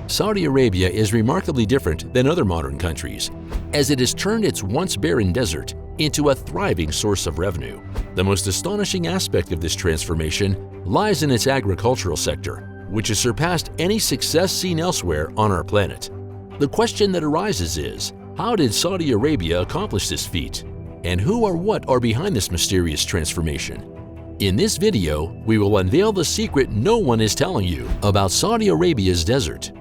Saudi Arabia is remarkably different than other modern countries, as it has turned its once barren desert into a thriving source of revenue. The most astonishing aspect of this transformation lies in its agricultural sector, which has surpassed any success seen elsewhere on our planet. The question that arises is, how did Saudi Arabia accomplish this feat? And who or what are behind this mysterious transformation? In this video, we will unveil the secret no one is telling you about Saudi Arabia's desert.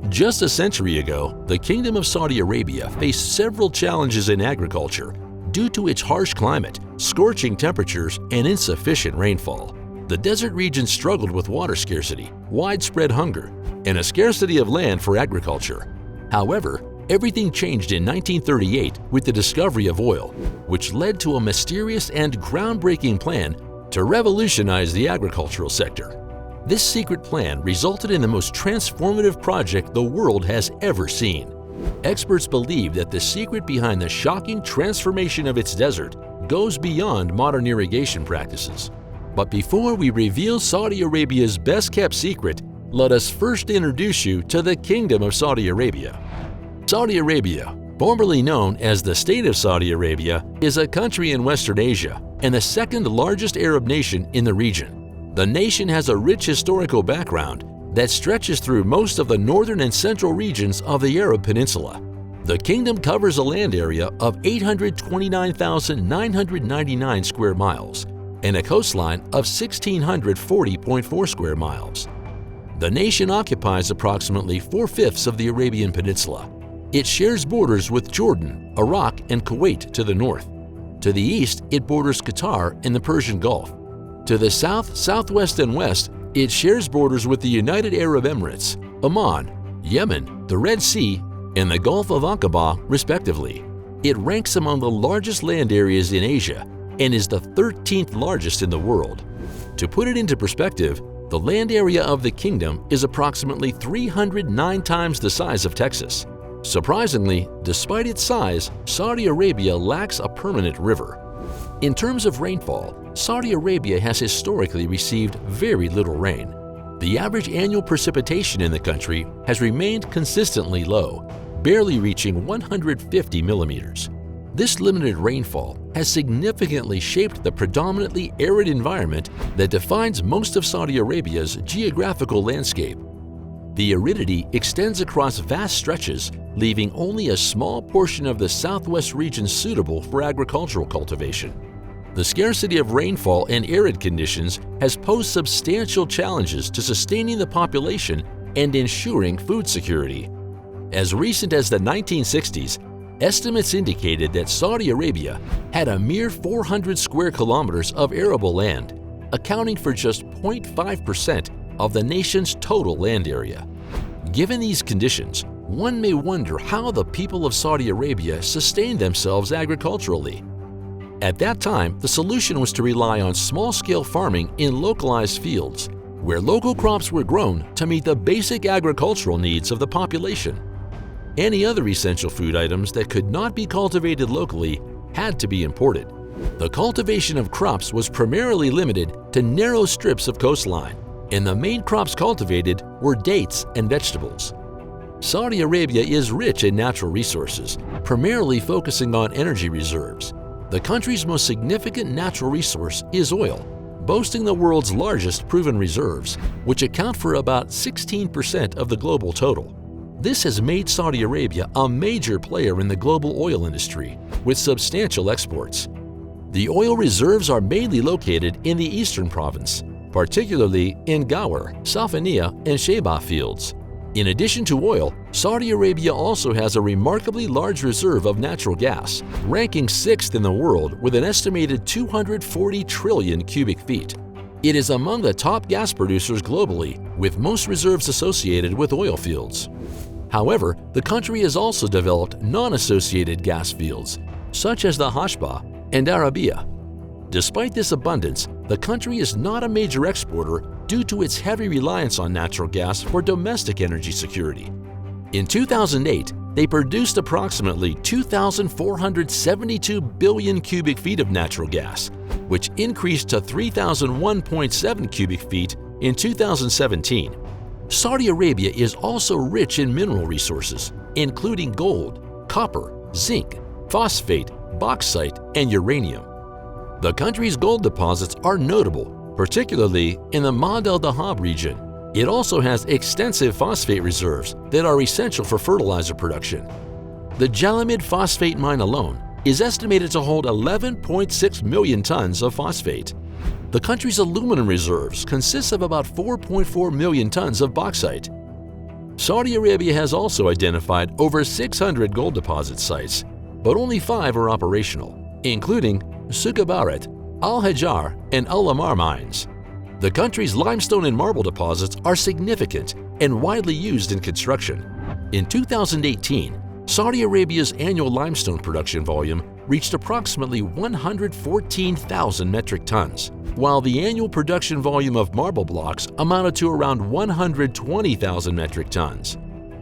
Just a century ago, the Kingdom of Saudi Arabia faced several challenges in agriculture due to its harsh climate, scorching temperatures, and insufficient rainfall. The desert region struggled with water scarcity, widespread hunger, and a scarcity of land for agriculture. However, everything changed in 1938 with the discovery of oil, which led to a mysterious and groundbreaking plan to revolutionize the agricultural sector. This secret plan resulted in the most transformative project the world has ever seen. Experts believe that the secret behind the shocking transformation of its desert goes beyond modern irrigation practices. But before we reveal Saudi Arabia's best-kept secret, let us first introduce you to the Kingdom of Saudi Arabia. Saudi Arabia, formerly known as the State of Saudi Arabia, is a country in Western Asia and the second largest Arab nation in the region. The nation has a rich historical background that stretches through most of the northern and central regions of the Arab Peninsula. The kingdom covers a land area of 829,999 square miles and a coastline of 1,640.4 square miles. The nation occupies approximately 4/5 of the Arabian Peninsula. It shares borders with Jordan, Iraq, and Kuwait to the north. To the east, it borders Qatar and the Persian Gulf. To the south, southwest, and west, it shares borders with the United Arab Emirates, Oman, Yemen, the Red Sea, and the Gulf of Aqaba, respectively. It ranks among the largest land areas in Asia and is the 13th largest in the world. To put it into perspective, the land area of the kingdom is approximately 309 times the size of Texas. Surprisingly, despite its size, Saudi Arabia lacks a permanent river. In terms of rainfall, Saudi Arabia has historically received very little rain. The average annual precipitation in the country has remained consistently low, barely reaching 150 millimeters. This limited rainfall has significantly shaped the predominantly arid environment that defines most of Saudi Arabia's geographical landscape. The aridity extends across vast stretches, leaving only a small portion of the southwest region suitable for agricultural cultivation. The scarcity of rainfall and arid conditions has posed substantial challenges to sustaining the population and ensuring food security. As recent as the 1960s, estimates indicated that Saudi Arabia had a mere 400 square kilometers of arable land, accounting for just 0.5% of the nation's total land area. Given these conditions, one may wonder how the people of Saudi Arabia sustained themselves agriculturally. At that time, the solution was to rely on small-scale farming in localized fields, where local crops were grown to meet the basic agricultural needs of the population. Any other essential food items that could not be cultivated locally had to be imported. The cultivation of crops was primarily limited to narrow strips of coastline, and the main crops cultivated were dates and vegetables. Saudi Arabia is rich in natural resources, primarily focusing on energy reserves. The country's most significant natural resource is oil, boasting the world's largest proven reserves, which account for about 16% of the global total. This has made Saudi Arabia a major player in the global oil industry, with substantial exports. The oil reserves are mainly located in the eastern province, particularly in Gawar, Safaniya, and Sheba fields. In addition to oil, Saudi Arabia also has a remarkably large reserve of natural gas, ranking 6th in the world with an estimated 240 trillion cubic feet. It is among the top gas producers globally, with most reserves associated with oil fields. However, the country has also developed non-associated gas fields, such as the Hashba and Arabia. Despite this abundance, the country is not a major exporter due to its heavy reliance on natural gas for domestic energy security. In 2008, they produced approximately 2,472 billion cubic feet of natural gas, which increased to 3,001.7 cubic feet in 2017. Saudi Arabia is also rich in mineral resources, including gold, copper, zinc, phosphate, bauxite, and uranium. The country's gold deposits are notable, particularly in the Ma'ad al-Dahab region. It also has extensive phosphate reserves that are essential for fertilizer production. The Jalamid phosphate mine alone is estimated to hold 11.6 million tons of phosphate. The country's aluminum reserves consist of about 4.4 million tons of bauxite. Saudi Arabia has also identified over 600 gold deposit sites, but only 5 are operational, including Sukabarat, Al-Hajar, and Al-Lamar mines. The country's limestone and marble deposits are significant and widely used in construction. In 2018, Saudi Arabia's annual limestone production volume reached approximately 114,000 metric tons, while the annual production volume of marble blocks amounted to around 120,000 metric tons.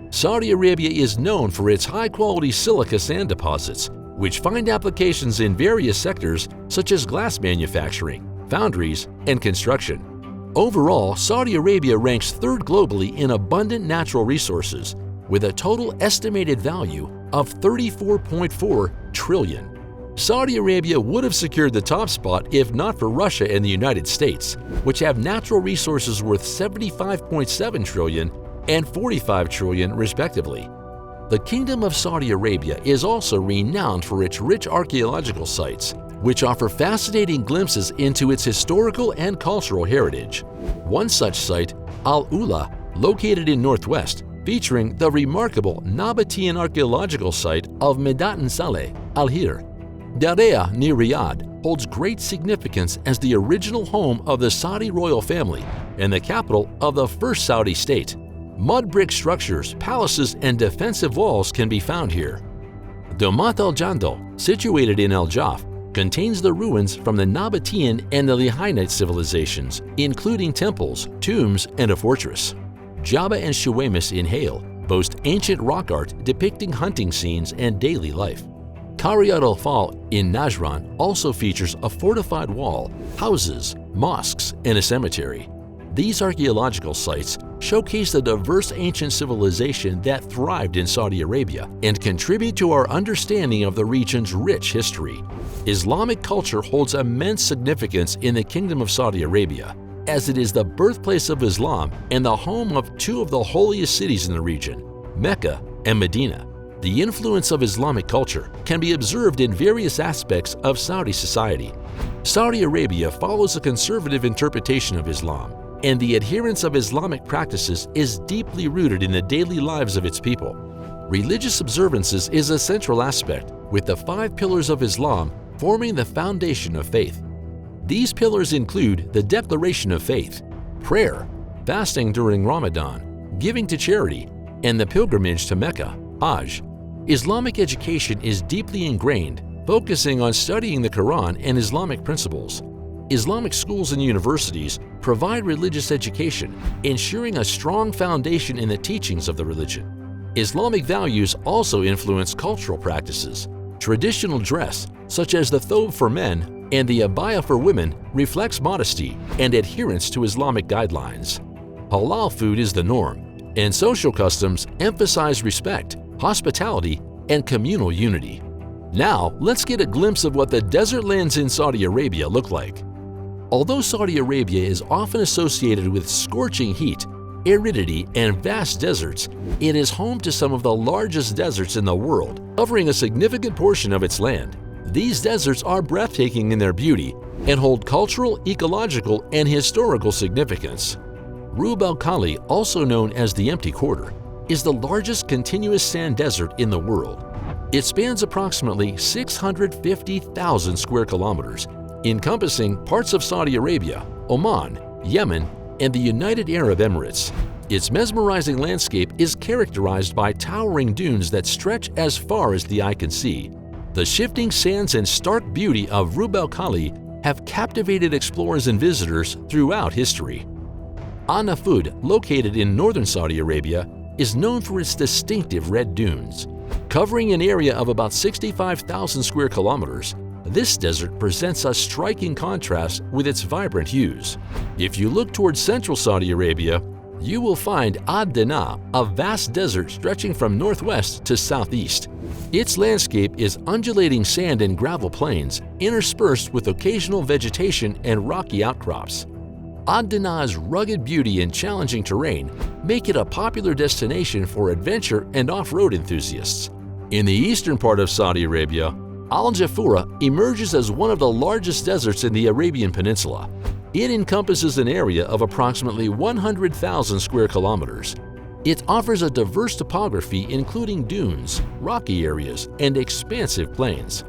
Saudi Arabia is known for its high-quality silica sand deposits, which find applications in various sectors such as glass manufacturing, foundries, and construction. Overall, Saudi Arabia ranks third globally in abundant natural resources, with a total estimated value of $34.4 trillion. Saudi Arabia would have secured the top spot if not for Russia and the United States, which have natural resources worth $75.7 trillion and $45 trillion respectively. The Kingdom of Saudi Arabia is also renowned for its rich archaeological sites, which offer fascinating glimpses into its historical and cultural heritage. One such site, Al-Ula, located in Northwest, featuring the remarkable Nabatean archaeological site of Medat Saleh, Al-Hir. Daraya near Riyadh holds great significance as the original home of the Saudi royal family and the capital of the first Saudi state. Mud brick structures, palaces, and defensive walls can be found here. Domat al-Jandal, situated in Al-Jaf, contains the ruins from the Nabatean and the Lahainite civilizations, including temples, tombs, and a fortress. Jabba and Shuwaimis in Hale boast ancient rock art depicting hunting scenes and daily life. Qariyat al-Fal in Najran also features a fortified wall, houses, mosques, and a cemetery. These archaeological sites showcase the diverse ancient civilization that thrived in Saudi Arabia and contribute to our understanding of the region's rich history. Islamic culture holds immense significance in the Kingdom of Saudi Arabia, as it is the birthplace of Islam and the home of 2 of the holiest cities in the region, Mecca and Medina. The influence of Islamic culture can be observed in various aspects of Saudi society. Saudi Arabia follows a conservative interpretation of Islam, and the adherence of Islamic practices is deeply rooted in the daily lives of its people. Religious observances is a central aspect, with the 5 pillars of Islam forming the foundation of faith. These pillars include the declaration of faith, prayer, fasting during Ramadan, giving to charity, and the pilgrimage to Mecca, Hajj. Islamic education is deeply ingrained, focusing on studying the Quran and Islamic principles. Islamic schools and universities provide religious education, ensuring a strong foundation in the teachings of the religion. Islamic values also influence cultural practices. Traditional dress, such as the thobe for men and the abaya for women, reflects modesty and adherence to Islamic guidelines. Halal food is the norm, and social customs emphasize respect, hospitality, and communal unity. Now, let's get a glimpse of what the desert lands in Saudi Arabia look like. Although Saudi Arabia is often associated with scorching heat, aridity, and vast deserts, it is home to some of the largest deserts in the world, covering a significant portion of its land. These deserts are breathtaking in their beauty and hold cultural, ecological, and historical significance. Rub al-Khali, also known as the Empty Quarter, is the largest continuous sand desert in the world. It spans approximately 650,000 square kilometers, encompassing parts of Saudi Arabia, Oman, Yemen, and the United Arab Emirates. Its mesmerizing landscape is characterized by towering dunes that stretch as far as the eye can see. The shifting sands and stark beauty of Rub al-Khali have captivated explorers and visitors throughout history. An-Nafud, located in northern Saudi Arabia, is known for its distinctive red dunes. Covering an area of about 65,000 square kilometers, this desert presents a striking contrast with its vibrant hues. If you look towards central Saudi Arabia, You will find Ad-Dana, a vast desert stretching from northwest to southeast. Its landscape is undulating sand and gravel plains, interspersed with occasional vegetation and rocky outcrops. Ad-Dana's rugged beauty and challenging terrain make it a popular destination for adventure and off-road enthusiasts. In the eastern part of Saudi Arabia, Al Jafura emerges as one of the largest deserts in the Arabian Peninsula. It encompasses an area of approximately 100,000 square kilometers. It offers a diverse topography including dunes, rocky areas, and expansive plains.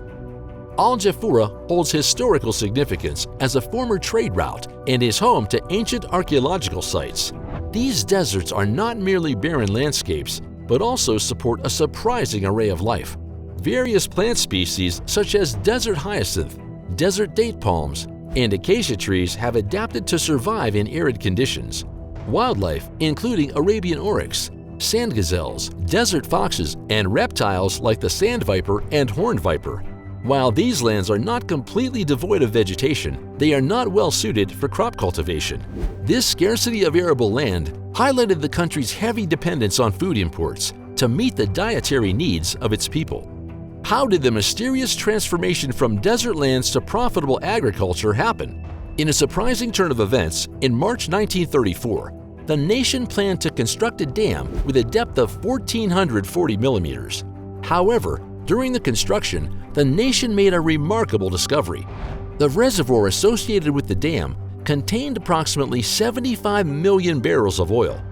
Al Jafura holds historical significance as a former trade route and is home to ancient archaeological sites. These deserts are not merely barren landscapes, but also support a surprising array of life. Various plant species such as desert hyacinth, desert date palms, and acacia trees have adapted to survive in arid conditions. Wildlife, including Arabian oryx, sand gazelles, desert foxes, and reptiles like the sand viper and horned viper. While these lands are not completely devoid of vegetation, they are not well suited for crop cultivation. This scarcity of arable land highlighted the country's heavy dependence on food imports to meet the dietary needs of its people. How did the mysterious transformation from desert lands to profitable agriculture happen? In a surprising turn of events, in March 1934, the nation planned to construct a dam with a depth of 1,440 millimeters. However, during the construction, the nation made a remarkable discovery. The reservoir associated with the dam contained approximately 75 million barrels of oil.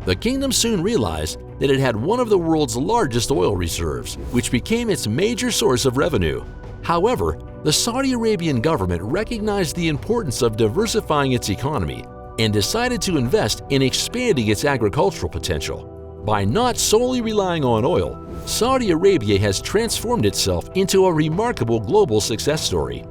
The kingdom soon realized that it had one of the world's largest oil reserves, which became its major source of revenue. However, the Saudi Arabian government recognized the importance of diversifying its economy and decided to invest in expanding its agricultural potential. By not solely relying on oil, Saudi Arabia has transformed itself into a remarkable global success story.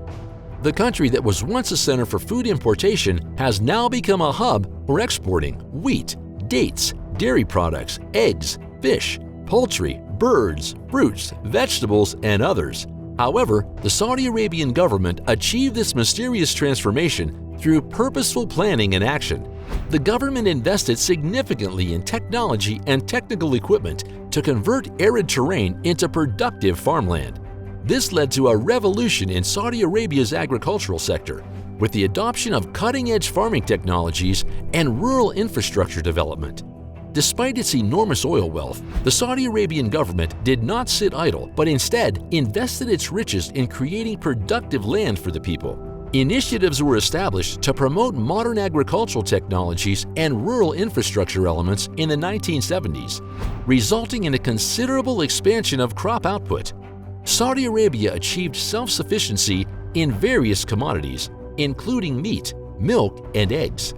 The country that was once a center for food importation has now become a hub for exporting wheat, dates, dairy products, eggs, fish, poultry, birds, fruits, vegetables, and others. However, the Saudi Arabian government achieved this mysterious transformation through purposeful planning and action. The government invested significantly in technology and technical equipment to convert arid terrain into productive farmland. This led to a revolution in Saudi Arabia's agricultural sector, with the adoption of cutting-edge farming technologies and rural infrastructure development. Despite its enormous oil wealth, the Saudi Arabian government did not sit idle, but instead invested its riches in creating productive land for the people. Initiatives were established to promote modern agricultural technologies and rural infrastructure elements in the 1970s, resulting in a considerable expansion of crop output. Saudi Arabia achieved self-sufficiency in various commodities, including meat, milk, and eggs.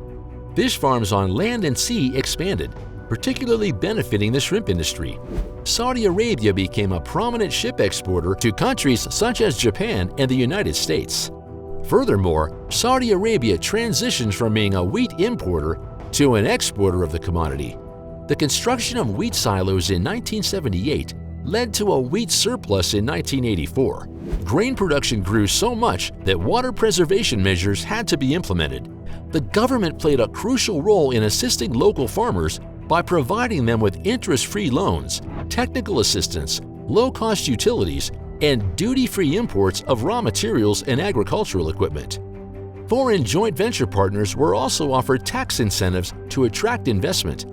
Fish farms on land and sea expanded, particularly benefiting the shrimp industry. Saudi Arabia became a prominent ship exporter to countries such as Japan and the United States. Furthermore, Saudi Arabia transitioned from being a wheat importer to an exporter of the commodity. The construction of wheat silos in 1978 led to a wheat surplus in 1984. Grain production grew so much that water preservation measures had to be implemented. The government played a crucial role in assisting local farmers by providing them with interest-free loans, technical assistance, low-cost utilities, and duty-free imports of raw materials and agricultural equipment. Foreign joint venture partners were also offered tax incentives to attract investment.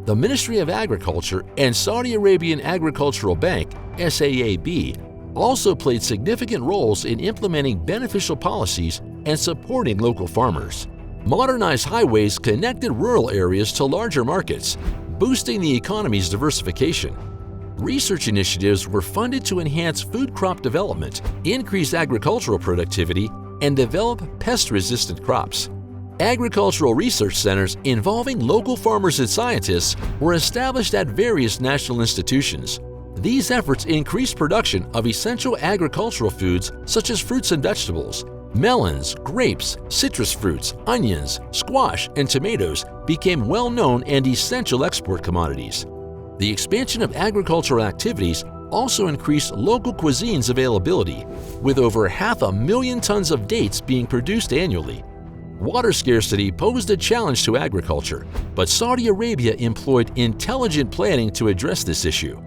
The Ministry of Agriculture and Saudi Arabian Agricultural Bank (SAAB) also played significant roles in implementing beneficial policies and supporting local farmers. Modernized highways connected rural areas to larger markets, boosting the economy's diversification. Research initiatives were funded to enhance food crop development, increase agricultural productivity, and develop pest-resistant crops. Agricultural research centers involving local farmers and scientists were established at various national institutions. These efforts increased production of essential agricultural foods such as fruits and vegetables. Melons, grapes, citrus fruits, onions, squash, and tomatoes became well-known and essential export commodities. The expansion of agricultural activities also increased local cuisine's availability, with over 500,000 tons of dates being produced annually. Water scarcity posed a challenge to agriculture, but Saudi Arabia employed intelligent planning to address this issue.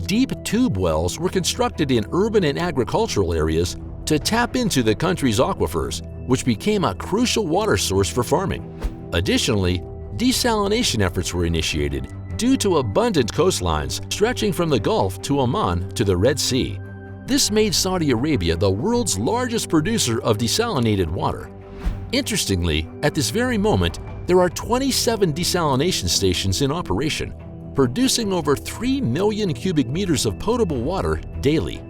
Deep tube wells were constructed in urban and agricultural areas to tap into the country's aquifers, which became a crucial water source for farming. Additionally, desalination efforts were initiated due to abundant coastlines stretching from the Gulf to Oman to the Red Sea. This made Saudi Arabia the world's largest producer of desalinated water. Interestingly, at this very moment, there are 27 desalination stations in operation, producing over 3 million cubic meters of potable water daily.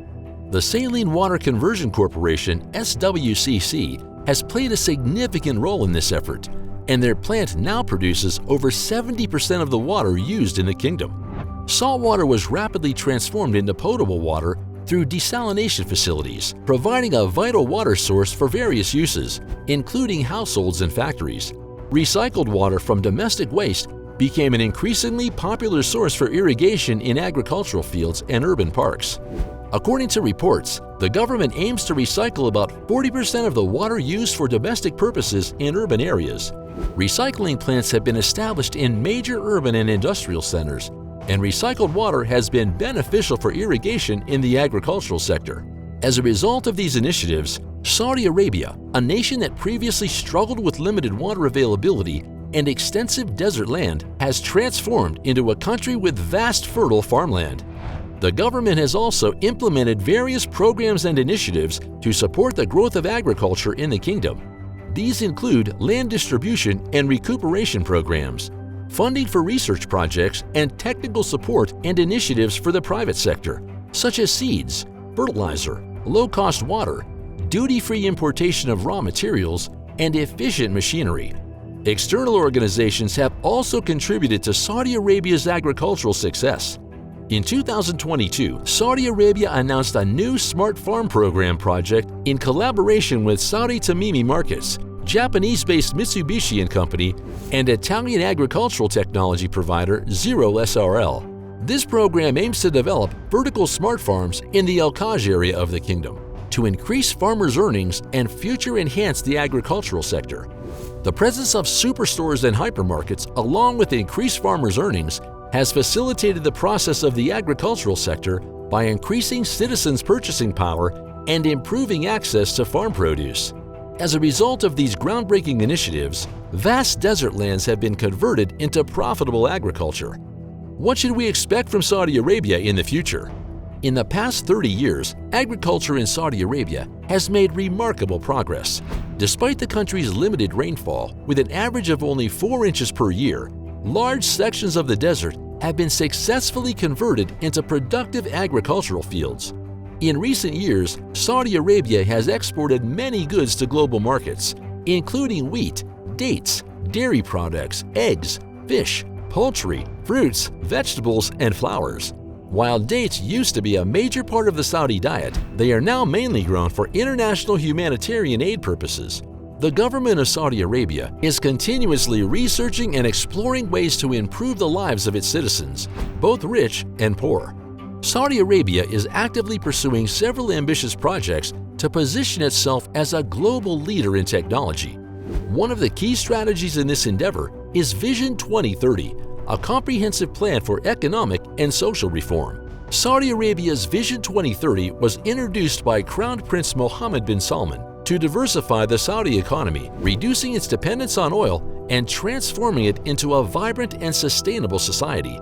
The Saline Water Conversion Corporation, SWCC, has played a significant role in this effort, and their plant now produces over 70% of the water used in the kingdom. Salt water was rapidly transformed into potable water through desalination facilities, providing a vital water source for various uses, including households and factories. Recycled water from domestic waste became an increasingly popular source for irrigation in agricultural fields and urban parks. According to reports, the government aims to recycle about 40% of the water used for domestic purposes in urban areas. Recycling plants have been established in major urban and industrial centers, and recycled water has been beneficial for irrigation in the agricultural sector. As a result of these initiatives, Saudi Arabia, a nation that previously struggled with limited water availability and extensive desert land, has transformed into a country with vast fertile farmland. The government has also implemented various programs and initiatives to support the growth of agriculture in the kingdom. These include land distribution and recuperation programs, funding for research projects, and technical support and initiatives for the private sector, such as seeds, fertilizer, low-cost water, duty-free importation of raw materials, and efficient machinery. External organizations have also contributed to Saudi Arabia's agricultural success. In 2022, Saudi Arabia announced a new Smart Farm Program project in collaboration with Saudi Tamimi Markets, Japanese-based Mitsubishi & Company, and Italian agricultural technology provider Zero SRL. This program aims to develop vertical smart farms in the Al-Kaj area of the kingdom to increase farmers' earnings and future enhance the agricultural sector. The presence of superstores and hypermarkets, along with increased farmers' earnings, has facilitated the process of the agricultural sector by increasing citizens' purchasing power and improving access to farm produce. As a result of these groundbreaking initiatives, vast desert lands have been converted into profitable agriculture. What should we expect from Saudi Arabia in the future? In the past 30 years, agriculture in Saudi Arabia has made remarkable progress. Despite the country's limited rainfall, with an average of only 4 inches per year, large sections of the desert have been successfully converted into productive agricultural fields. In recent years, Saudi Arabia has exported many goods to global markets, including wheat, dates, dairy products, eggs, fish, poultry, fruits, vegetables, and flowers. While dates used to be a major part of the Saudi diet, they are now mainly grown for international humanitarian aid purposes. The government of Saudi Arabia is continuously researching and exploring ways to improve the lives of its citizens, both rich and poor. Saudi Arabia is actively pursuing several ambitious projects to position itself as a global leader in technology. One of the key strategies in this endeavor is Vision 2030, a comprehensive plan for economic and social reform. Saudi Arabia's Vision 2030 was introduced by Crown Prince Mohammed bin Salman to diversify the Saudi economy, reducing its dependence on oil and transforming it into a vibrant and sustainable society.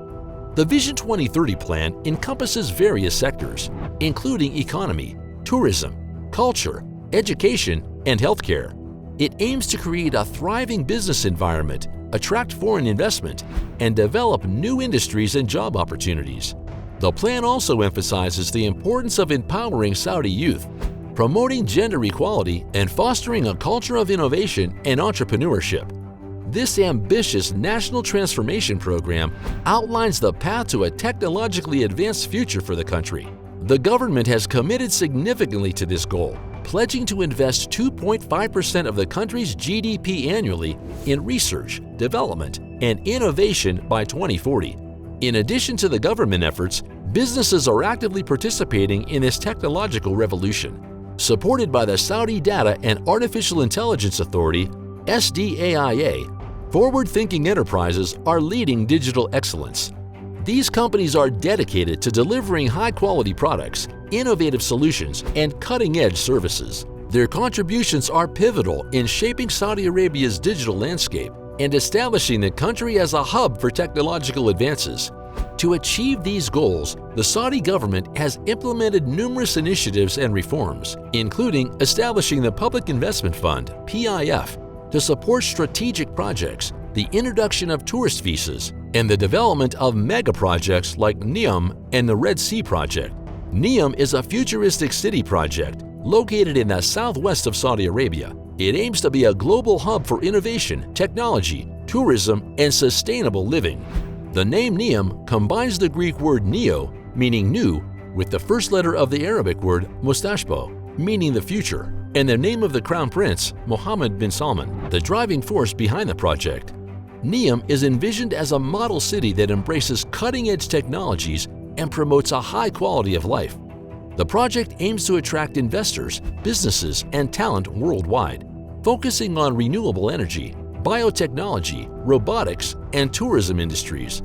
The Vision 2030 plan encompasses various sectors, including economy, tourism, culture, education, and healthcare. It aims to create a thriving business environment, attract foreign investment, and develop new industries and job opportunities. The plan also emphasizes the importance of empowering Saudi youth, promoting gender equality, and fostering a culture of innovation and entrepreneurship. This ambitious national transformation program outlines the path to a technologically advanced future for the country. The government has committed significantly to this goal, pledging to invest 2.5% of the country's GDP annually in research, development, and innovation by 2040. In addition to the government efforts, businesses are actively participating in this technological revolution. Supported by the Saudi Data and Artificial Intelligence Authority, SDAIA, forward-thinking enterprises are leading digital excellence. These companies are dedicated to delivering high-quality products, innovative solutions, and cutting-edge services. Their contributions are pivotal in shaping Saudi Arabia's digital landscape and establishing the country as a hub for technological advances. To achieve these goals, the Saudi government has implemented numerous initiatives and reforms, including establishing the Public Investment Fund (PIF) to support strategic projects, the introduction of tourist visas, and the development of mega projects like NEOM and the Red Sea project. NEOM is a futuristic city project located in the southwest of Saudi Arabia. It aims to be a global hub for innovation, technology, tourism, and sustainable living. The name NEOM combines the Greek word neo, meaning new, with the first letter of the Arabic word mustashbo, meaning the future, and the name of the Crown Prince, Mohammed bin Salman, the driving force behind the project. NEOM is envisioned as a model city that embraces cutting-edge technologies and promotes a high quality of life. The project aims to attract investors, businesses, and talent worldwide, focusing on renewable energy, biotechnology, robotics, and tourism industries.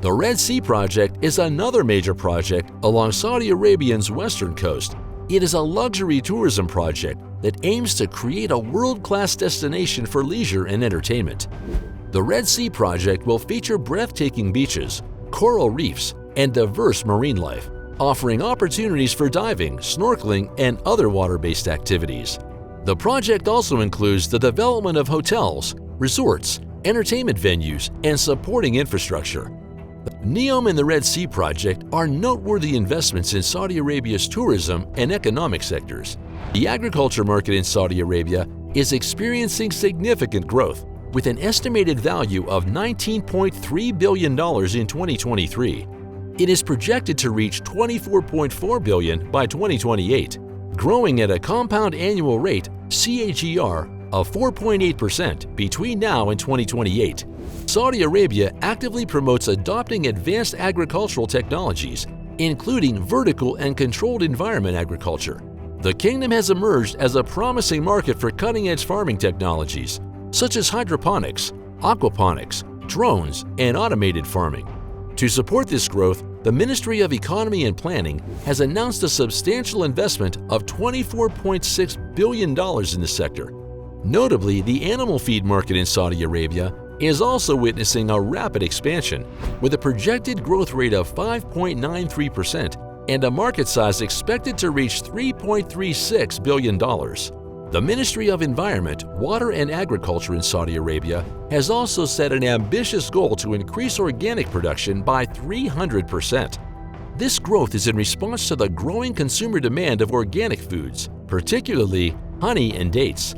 The Red Sea project is another major project along Saudi Arabia's western coast. It is a luxury tourism project that aims to create a world-class destination for leisure and entertainment. The Red Sea project will feature breathtaking beaches, coral reefs, and diverse marine life, offering opportunities for diving, snorkeling, and other water-based activities. The project also includes the development of hotels, resorts, entertainment venues, and supporting infrastructure. NEOM and the Red Sea project are noteworthy investments in Saudi Arabia's tourism and economic sectors. The agriculture market in Saudi Arabia is experiencing significant growth, with an estimated value of $19.3 billion in 2023. It is projected to reach $24.4 billion by 2028, growing at a compound annual rate (CAGR) of 4.8% between now and 2028. Saudi Arabia actively promotes adopting advanced agricultural technologies, including vertical and controlled environment agriculture. The kingdom has emerged as a promising market for cutting-edge farming technologies, such as hydroponics, aquaponics, drones, and automated farming. To support this growth, the Ministry of Economy and Planning has announced a substantial investment of $24.6 billion in the sector. Notably, the animal feed market in Saudi Arabia is also witnessing a rapid expansion, with a projected growth rate of 5.93% and a market size expected to reach $3.36 billion. The Ministry of Environment, Water and Agriculture in Saudi Arabia has also set an ambitious goal to increase organic production by 300%. This growth is in response to the growing consumer demand of organic foods, particularly honey and dates.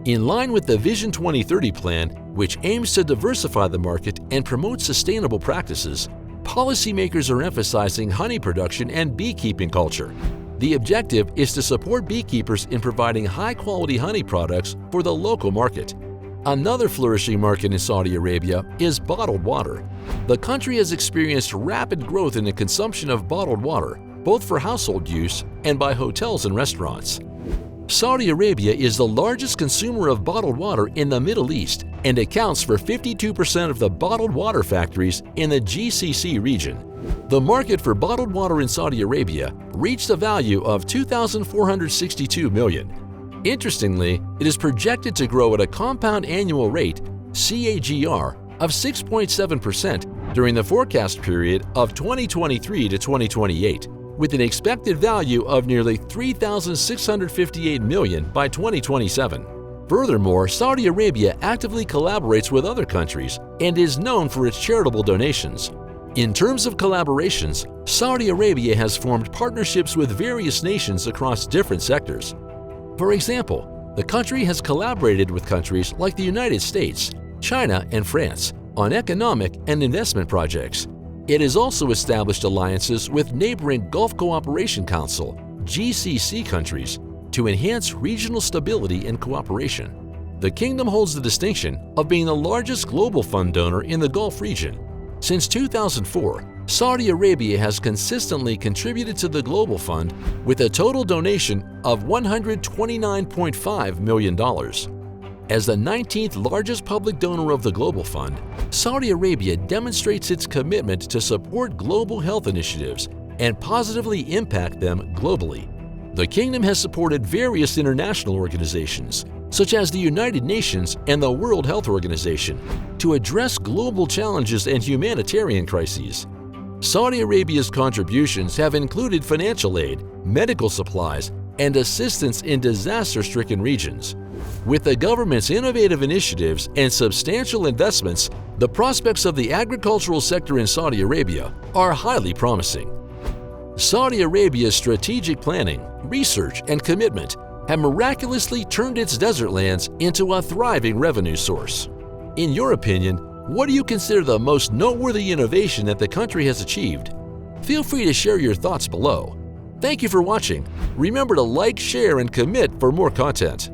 In line with the Vision 2030 plan, which aims to diversify the market and promote sustainable practices, policymakers are emphasizing honey production and beekeeping culture. The objective is to support beekeepers in providing high-quality honey products for the local market. Another flourishing market in Saudi Arabia is bottled water. The country has experienced rapid growth in the consumption of bottled water, both for household use and by hotels and restaurants. Saudi Arabia is the largest consumer of bottled water in the Middle East and accounts for 52% of the bottled water factories in the GCC region. The market for bottled water in Saudi Arabia reached a value of $2,462 million. Interestingly, it is projected to grow at a compound annual rate (CAGR) of 6.7% during the forecast period of 2023 to 2028, with an expected value of nearly $3,658 million by 2027. Furthermore, Saudi Arabia actively collaborates with other countries and is known for its charitable donations. In terms of collaborations, Saudi Arabia has formed partnerships with various nations across different sectors. For example, the country has collaborated with countries like the United States, China, and France on economic and investment projects. It has also established alliances with neighboring Gulf Cooperation Council (GCC) countries to enhance regional stability and cooperation. The kingdom holds the distinction of being the largest global fund donor in the Gulf region. Since 2004, Saudi Arabia has consistently contributed to the Global Fund with a total donation of $129.5 million. As the 19th largest public donor of the Global Fund, Saudi Arabia demonstrates its commitment to support global health initiatives and positively impact them globally. The kingdom has supported various international organizations, such as the United Nations and the World Health Organization, to address global challenges and humanitarian crises. Saudi Arabia's contributions have included financial aid, medical supplies, and assistance in disaster-stricken regions. With the government's innovative initiatives and substantial investments, the prospects of the agricultural sector in Saudi Arabia are highly promising. Saudi Arabia's strategic planning, research, and commitment have miraculously turned its desert lands into a thriving revenue source. In your opinion, what do you consider the most noteworthy innovation that the country has achieved? Feel free to share your thoughts below. Thank you for watching. Remember to like, share, and commit for more content.